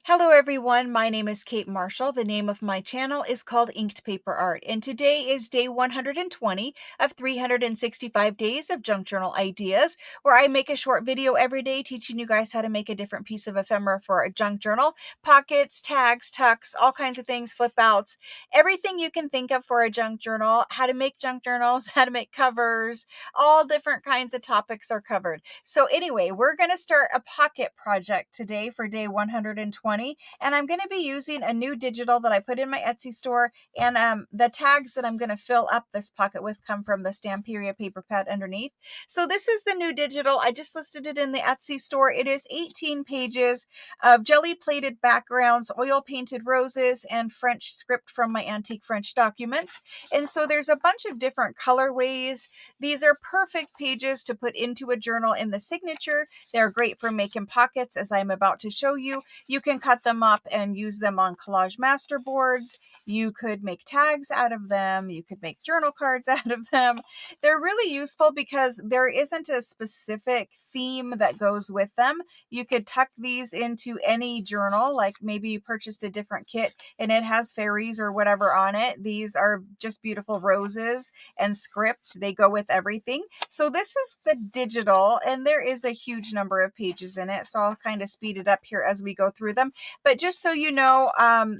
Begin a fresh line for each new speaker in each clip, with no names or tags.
Hello everyone, my name is Kate Marshall. The name of my channel is called Inked Paper Art, and today is day 120 of 365 days of junk journal ideas, where I make a short video every day teaching you guys how to make a different piece of ephemera for a junk journal. Pockets, tags, tucks, all kinds of things, flip outs, everything you can think of for a junk journal, how to make junk journals, how to make covers, all different kinds of topics are covered. So anyway, we're going to start a pocket project today for day 120. And I'm going to be using a new digital that I put in my Etsy store, and the tags that I'm going to fill up this pocket with come from the Stamperia paper pad underneath. So this is the new digital. I just listed it in the Etsy store. It is 18 pages of jelly plated backgrounds, oil painted roses, and French script from my antique French documents. And so there's a bunch of different colorways. These are perfect pages to put into a journal in the signature. They're great for making pockets, as I'm about to show you. You can cut them up and use them on collage master boards. You could make tags out of them. You could make journal cards out of them. They're really useful because there isn't a specific theme that goes with them. You could tuck these into any journal, like maybe you purchased a different kit and it has fairies or whatever on it. These are just beautiful roses and script. They go with everything. So this is the digital, and there is a huge number of pages in it. So I'll kind of speed it up here as we go through them. But just so you know,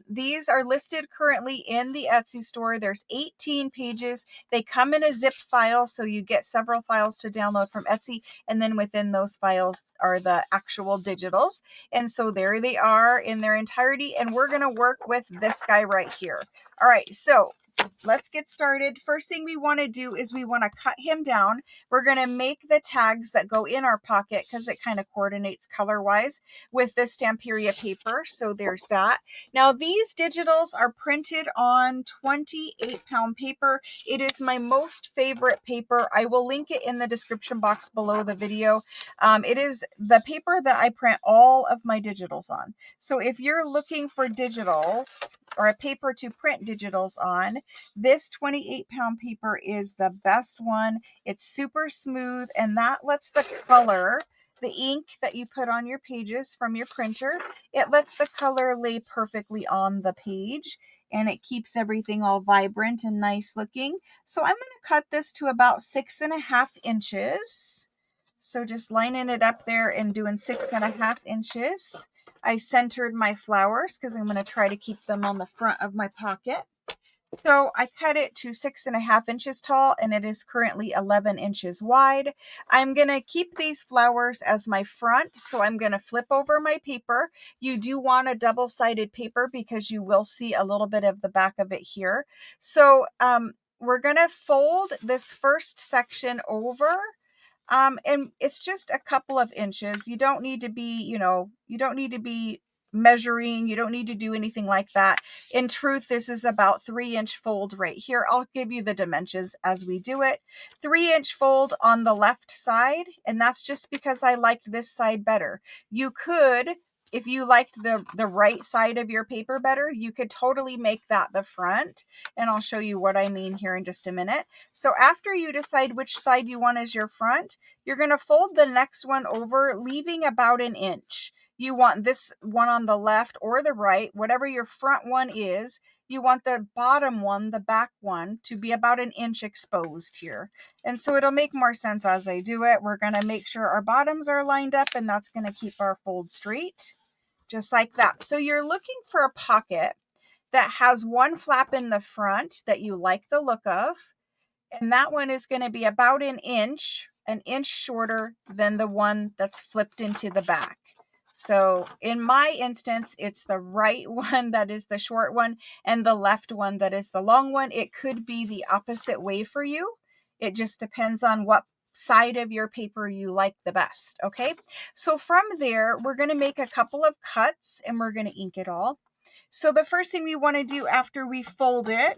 these are listed currently in the Etsy store. There's 18 pages. They come in a zip file, so you get several files to download from Etsy. And then within those files are the actual digitals. And so there they are in their entirety. And we're going to work with this guy right here. All right, so let's get started. First thing we want to do is we want to cut him down. We're going to make the tags that go in our pocket because it kind of coordinates color wise with the Stamperia paper. So there's that. Now these digitals are printed on 28-pound paper. It is my most favorite paper. I will link it in the description box below the video. It is the paper that I print all of my digitals on. So if you're looking for digitals or a paper to print digitals on, this 28-pound paper is the best one. It's super smooth, and that lets the color, the ink that you put on your pages from your printer, it lets the color lay perfectly on the page, and it keeps everything all vibrant and nice looking. So I'm going to cut this to about 6.5 inches. So just lining it up there and doing 6.5 inches. I centered my flowers because I'm going to try to keep them on the front of my pocket. So I cut it to 6.5 inches tall, and it is currently 11 inches wide. I'm going to keep these flowers as my front. So I'm going to flip over my paper. You do want a double-sided paper because you will see a little bit of the back of it here. So we're going to fold this first section over. And it's just a couple of inches. You don't need to be, you don't need to be measuring. You don't need to do anything like that. In truth, this is about 3-inch fold right here. I'll give you the dimensions as we do it. 3-inch fold on the left side, and that's just because I liked this side better. You could, if you liked the right side of your paper better, you could totally make that the front, and I'll show you what I mean here in just a minute. So after you decide which side you want as your front, you're going to fold the next one over, leaving about 1 inch. You want this one on the left or the right, whatever your front one is. You want the bottom one, the back one, to be about 1 inch exposed here. And so it'll make more sense as I do it. We're going to make sure our bottoms are lined up, and that's going to keep our fold straight, just like that. So you're looking for a pocket that has one flap in the front that you like the look of. And that one is going to be about 1 inch shorter than the one that's flipped into the back. So in my instance, it's the right one that is the short one and the left one that is the long one. It could be the opposite way for you. It just depends on what side of your paper you like the best. Okay. So from there, we're going to make a couple of cuts and we're going to ink it all. So the first thing we want to do after we fold it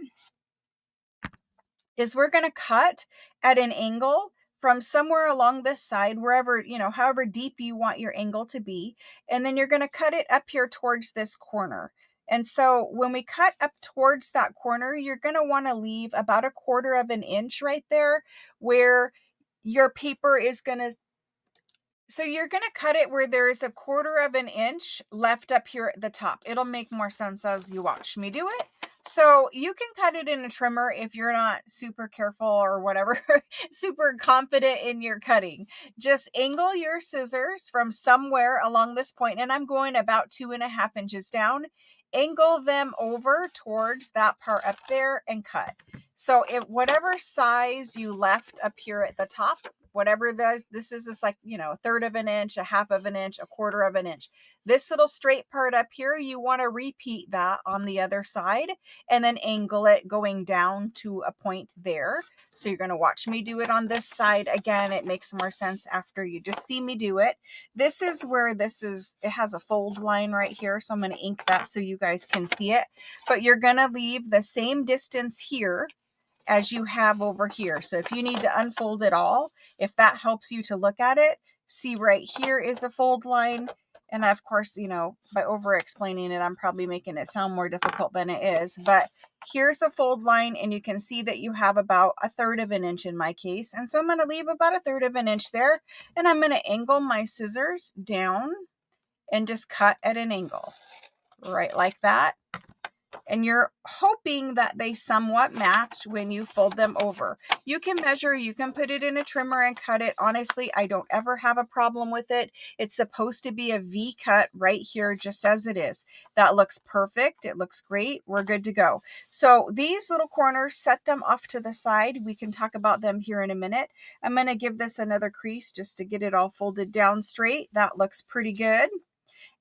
is we're going to cut at an angle from somewhere along this side, wherever, however deep you want your angle to be. And then you're going to cut it up here towards this corner. And so when we cut up towards that corner, you're going to want to leave about 1/4 of an inch right there where your paper is going to So you're going to cut it where there is 1/4 of an inch left up here at the top. It'll make more sense as you watch me do it. So you can cut it in a trimmer if you're not super careful or whatever, super confident in your cutting. Just angle your scissors from somewhere along this point, and I'm going about 2.5 inches down. Angle them over towards that part up there and cut. So if whatever size you left up here at the top, whatever this is like, 1/3 of an inch, 1/2 of an inch, 1/4 of an inch. This little straight part up here, you want to repeat that on the other side and then angle it going down to a point there. So you're going to watch me do it on this side. Again, it makes more sense after you just see me do it. This is where it has a fold line right here. So I'm going to ink that so you guys can see it. But you're going to leave the same distance here as you have over here. So if you need to unfold it all, if that helps you to look at it, see right here is the fold line. And of course, by over explaining it, I'm probably making it sound more difficult than it is. But here's the fold line, and you can see that you have about 1/3 of an inch in my case. And so I'm going to leave about 1/3 of an inch there, and I'm going to angle my scissors down and just cut at an angle, right like that. And you're hoping that they somewhat match when you fold them over. You can measure, you can put it in a trimmer and cut it. Honestly, I don't ever have a problem with it. It's supposed to be a V cut right here, just as it is. That looks perfect. It looks great. We're good to go. So these little corners, set them off to the side. We can talk about them here in a minute. I'm going to give this another crease just to get it all folded down straight. That looks pretty good.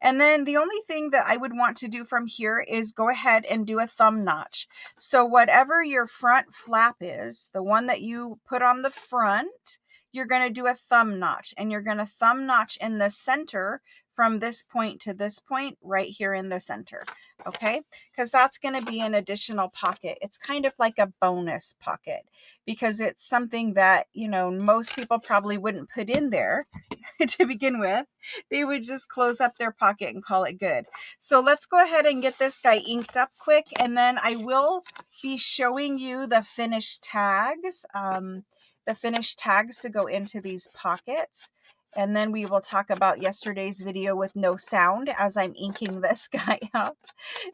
And then the only thing that I would want to do from here is go ahead and do a thumb notch. So whatever your front flap is, the one that you put on the front, you're going to do a thumb notch, and you're going to thumb notch in the center from this point to this point right here in the center. Okay, because that's going to be an additional pocket. It's kind of like a bonus pocket because it's something that, most people probably wouldn't put in there to begin with. They would just close up their pocket and call it good. So let's go ahead and get this guy inked up quick, and then I will be showing you the finished tags, to go into these pockets. And then we will talk about yesterday's video with no sound as I'm inking this guy up.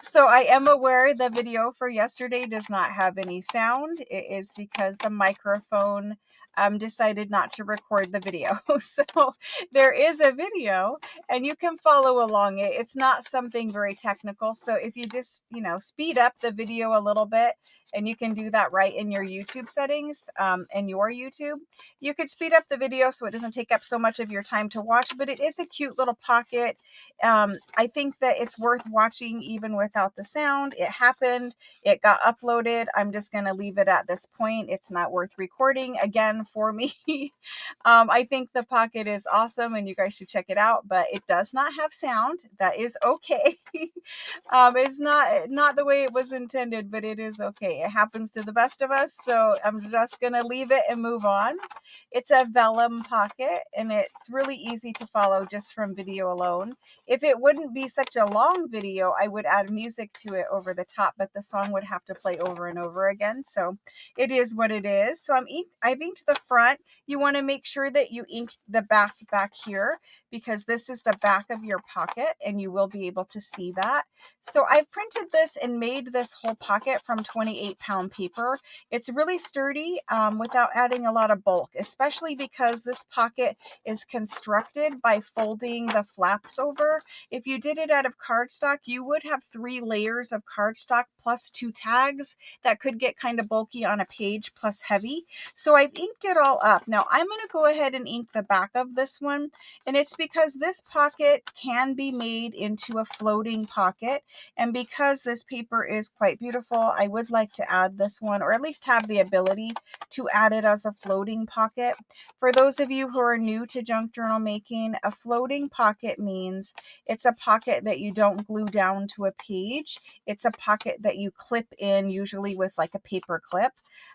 So I am aware the video for yesterday does not have any sound. It is because the microphone decided not to record the video. So there is a video and you can follow along it. It's not something very technical. So if you just, speed up the video a little bit, and you can do that right in your YouTube settings, in your YouTube, you could speed up the video so it doesn't take up so much of your time to watch, but it is a cute little pocket. I think that it's worth watching even without the sound. It happened. It got uploaded. I'm just going to leave it at this point. It's not worth recording again for me. I think the pocket is awesome and you guys should check it out, but it does not have sound. That is okay. It's not the way it was intended, but it is okay. It happens to the best of us. So I'm just going to leave it and move on. It's a vellum pocket and it's really easy to follow just from video alone. If it wouldn't be such a long video, I would add music to it over the top, but the song would have to play over and over again. So it is what it is. So I've inked the front. You want to make sure that you ink the back here because this is the back of your pocket and you will be able to see that. So I've printed this and made this whole pocket from 28-pound paper. It's really sturdy without adding a lot of bulk, especially because this pocket is constructed by folding the flaps over. If you did it out of cardstock, you would have 3 layers of cardstock plus 2 tags that could get kind of bulky on a page plus heavy. So I've inked it all up. Now I'm going to go ahead and ink the back of this one, and it's because this pocket can be made into a floating pocket, and because this paper is quite beautiful, I would like to add this one, or at least have the ability to add it as a floating pocket. For those of you who are new to junk journal making, a floating pocket means it's a pocket that you don't glue down to a page. It's a pocket that you clip in, usually with like a paper clip.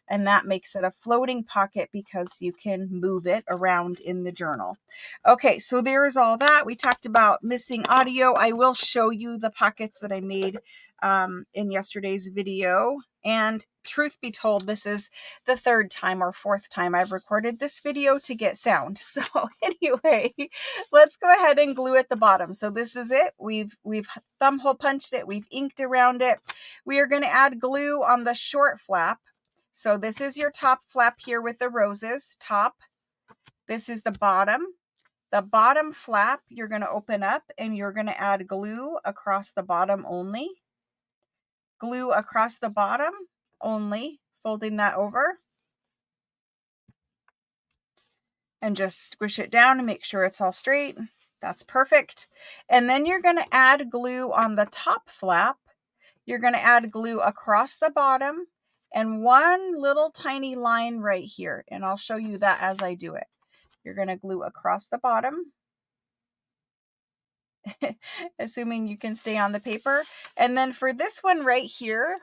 and that makes it a floating pocket because you can move it around in the journal. Okay, so there's all that. We talked about missing audio. I will show you the pockets that I made in yesterday's video. And truth be told, this is the third time or fourth time I've recorded this video to get sound. So anyway, let's go ahead and glue at the bottom. So this is it. We've thumb hole punched it. We've inked around it. We are going to add glue on the short flap. So this is your top flap here with the roses, top. This is the bottom. The bottom flap, you're going to open up and you're going to add glue across the bottom only. Glue across the bottom only, folding that over. And just squish it down to make sure it's all straight. That's perfect. And then you're going to add glue on the top flap. You're going to add glue across the bottom and one little tiny line right here. And I'll show you that as I do it. You're going to glue across the bottom, assuming you can stay on the paper. And then for this one right here,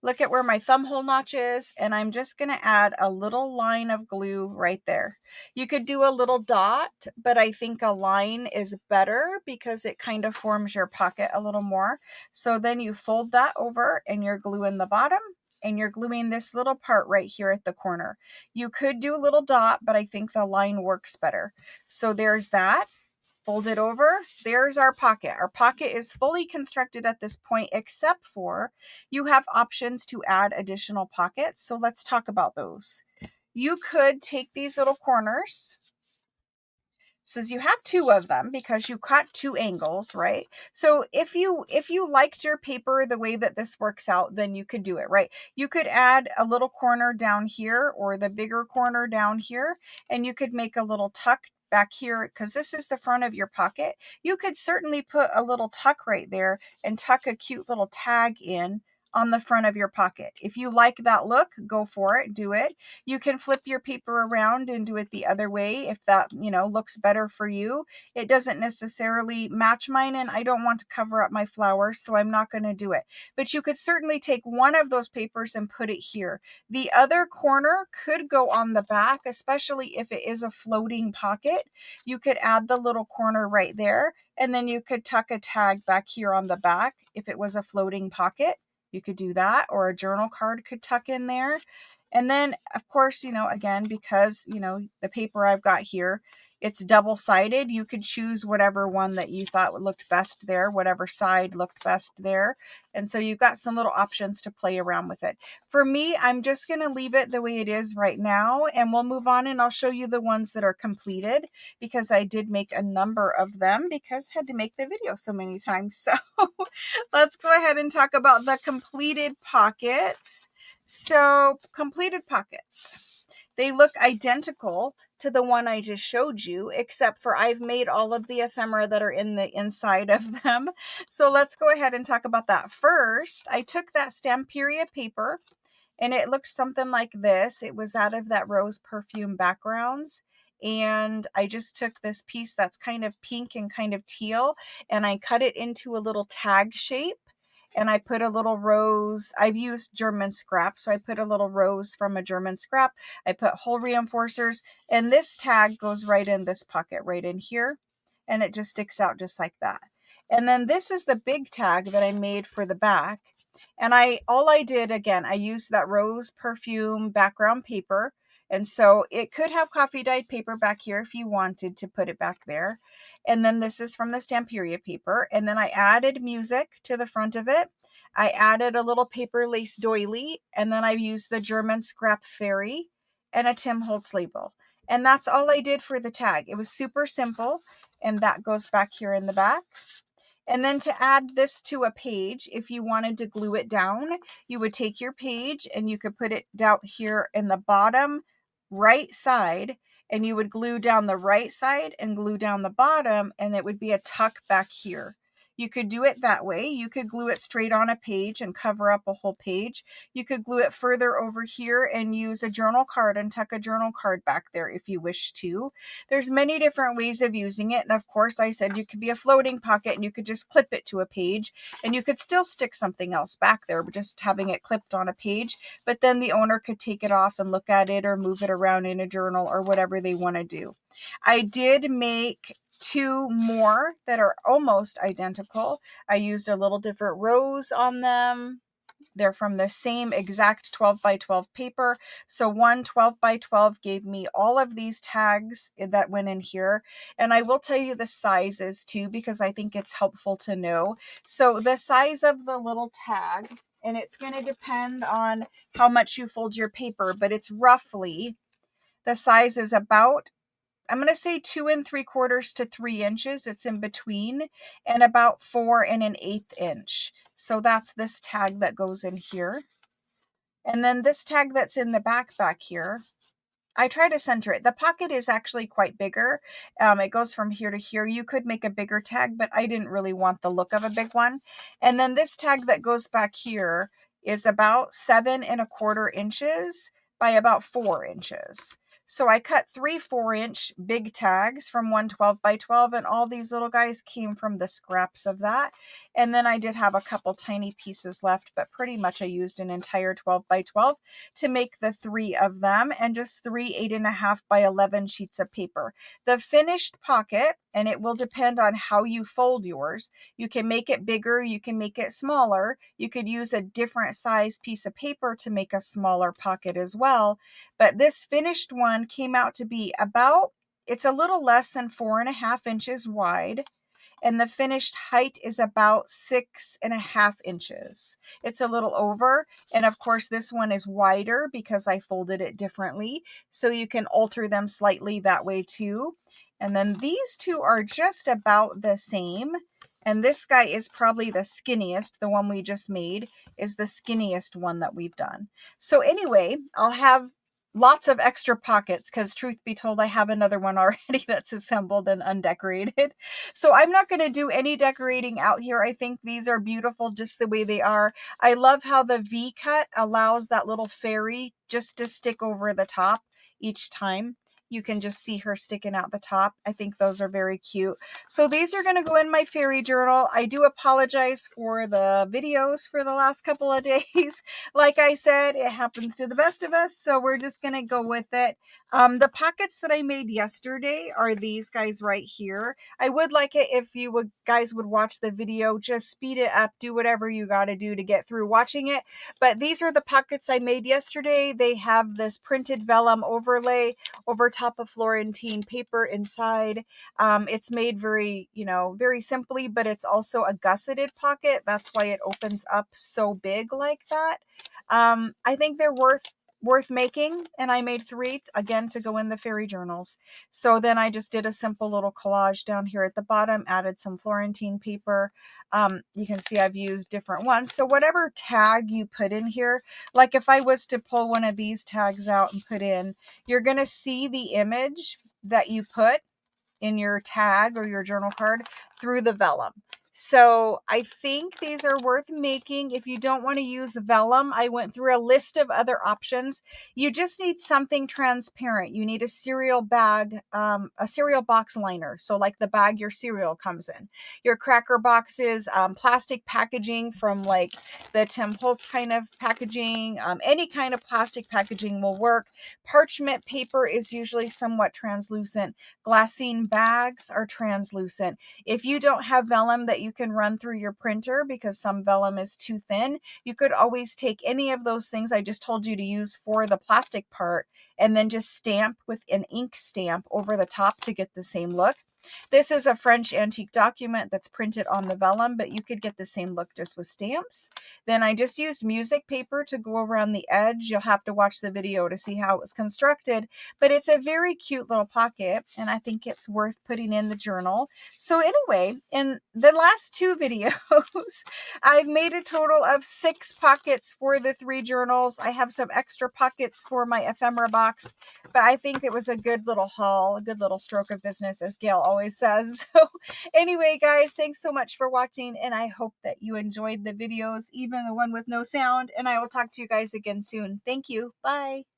look at where my thumb hole notch is, and I'm just going to add a little line of glue right there. You could do a little dot, but I think a line is better because it kind of forms your pocket a little more. So then you fold that over and you're gluing the bottom, and you're gluing this little part right here at the corner. You could do a little dot, but I think the line works better. So there's that. Fold it over. There's our pocket. Our pocket is fully constructed at this point, except for you have options to add additional pockets. So let's talk about those. You could take these little corners. Says you have two of them because you cut two angles, right? So if you liked your paper the way that this works out, then you could do it, right? You could add a little corner down here or the bigger corner down here, and you could make a little tuck back here because this is the front of your pocket. You could certainly put a little tuck right there and tuck a cute little tag in on the front of your pocket. If you like that look, go for it, do it. You can flip your paper around and do it the other way if that, looks better for you. It doesn't necessarily match mine, and I don't want to cover up my flowers, so I'm not going to do it. But you could certainly take one of those papers and put it here. The other corner could go on the back, especially if it is a floating pocket. You could add the little corner right there, and then you could tuck a tag back here on the back if it was a floating pocket. You could do that, or a journal card could tuck in there. And then, of course, again, because, the paper I've got here, it's double-sided. You could choose whatever one that you thought looked best there, whatever side looked best there. And so you've got some little options to play around with it. For me, I'm just going to leave it the way it is right now, and we'll move on and I'll show you the ones that are completed because I did make a number of them because I had to make the video so many times. So let's go ahead and talk about the completed pockets. So completed pockets, they look identical to the one I just showed you, except for I've made all of the ephemera that are in the inside of them. So let's go ahead and talk about that. First, I took that Stamperia paper and it looked something like this. It was out of that rose perfume backgrounds. And I just took this piece that's kind of pink and kind of teal, and I cut it into a little tag shape. And I put a little rose. I've used German scrap, so I put a little rose from a German scrap. I put hole reinforcers, and this tag goes right in this pocket, right in here, and it just sticks out just like that. And then this is the big tag that I made for the back. And all I did, again, I used that rose perfume background paper. And so it could have coffee dyed paper back here if you wanted to put it back there. And then this is from the Stamperia paper. And then I added music to the front of it. I added a little paper lace doily. And then I used the German scrap fairy and a Tim Holtz label. And that's all I did for the tag. It was super simple. And that goes back here in the back. And then to add this to a page, if you wanted to glue it down, you would take your page and you could put it down here in the bottom right side, and you would glue down the right side and glue down the bottom, and it would be a tuck back here. You could do it that way. You could glue it straight on a page and cover up a whole page. You could glue it further over here and use a journal card and tuck a journal card back there if you wish to. There's many different ways of using it. And of course, I said you could be a floating pocket and you could just clip it to a page and you could still stick something else back there, but just having it clipped on a page. But then the owner could take it off and look at it or move it around in a journal or whatever they want to do. I did make 2 more that are almost identical. I used a little different rows on them. They're from the same exact 12 by 12 paper. So one 12 by 12 gave me all of these tags that went in here. And I will tell you the sizes too, because I think it's helpful to know. So the size of the little tag, and it's going to depend on how much you fold your paper, but it's roughly, the size is about, I'm going to say 2 3/4 to 3 inches. It's in between, and about 4 1/8 inch. So that's this tag that goes in here. And then this tag that's in the back here, I try to center it. The pocket is actually quite bigger. It goes from here to here. You could make a bigger tag, but I didn't really want the look of a big one. And then this tag that goes back here is about 7 1/4 inches by about 4 inches. So I cut 3 4-inch big tags from one 12 by 12, and all these little guys came from the scraps of that. And then I did have a couple tiny pieces left, but pretty much I used an entire 12 by 12 to make the 3 of them, and just 3 8.5 by 11 sheets of paper. The finished pocket, and it will depend on how you fold yours. You can make it bigger, you can make it smaller. You could use a different size piece of paper to make a smaller pocket as well. But this finished one came out to be about, it's a little less than 4.5 inches wide. And the finished height is about 6.5 inches. It's a little over. And of course, this one is wider because I folded it differently. So you can alter them slightly that way too. And then these two are just about the same. And this guy is probably the skinniest. The one we just made is the skinniest one that we've done. So anyway, I'll have lots of extra pockets because truth be told, I have another one already that's assembled and undecorated. So I'm not going to do any decorating out here. I think these are beautiful just the way they are. I love how the V cut allows that little fairy just to stick over the top each time. You can just see her sticking out the top. I think those are very cute. So these are going to go in my fairy journal. I do apologize for the videos for the last couple of days. Like I said, it happens to the best of us, so we're just going to go with it. The pockets that I made yesterday are these guys right here. I would like it if you guys would watch the video, just speed it up, do whatever you got to do to get through watching it. But these are the pockets I made yesterday. They have this printed vellum overlay over top of Florentine paper inside. It's made very, very simply, but it's also a gusseted pocket. That's why it opens up so big like that. I think they're worth making, and I made 3 again to go in the fairy journals. So then I just did a simple little collage down here at the bottom, added some Florentine paper. You can see I've used different ones. So whatever tag you put in here, like if I was to pull one of these tags out and put in, you're going to see the image that you put in your tag or your journal card through the vellum. So I think these are worth making. If you don't want to use vellum, I went through a list of other options. You just need something transparent. You need a cereal bag, a cereal box liner. So like the bag your cereal comes in. Your cracker boxes, plastic packaging from like the Tim Holtz kind of packaging, any kind of plastic packaging will work. Parchment paper is usually somewhat translucent. Glassine bags are translucent. If you don't have vellum that you can run through your printer because some vellum is too thin, you could always take any of those things I just told you to use for the plastic part and then just stamp with an ink stamp over the top to get the same look. This is a French antique document that's printed on the vellum, but you could get the same look just with stamps. Then I just used music paper to go around the edge. You'll have to watch the video to see how it was constructed, but it's a very cute little pocket, and I think it's worth putting in the journal. So anyway, in the last 2 videos, I've made a total of 6 pockets for the 3 journals. I have some extra pockets for my ephemera box, but I think it was a good little haul, a good little stroke of business, as Gail always always says. So anyway, guys, thanks so much for watching, and I hope that you enjoyed the videos, even the one with no sound, and I will talk to you guys again soon. Thank you. Bye.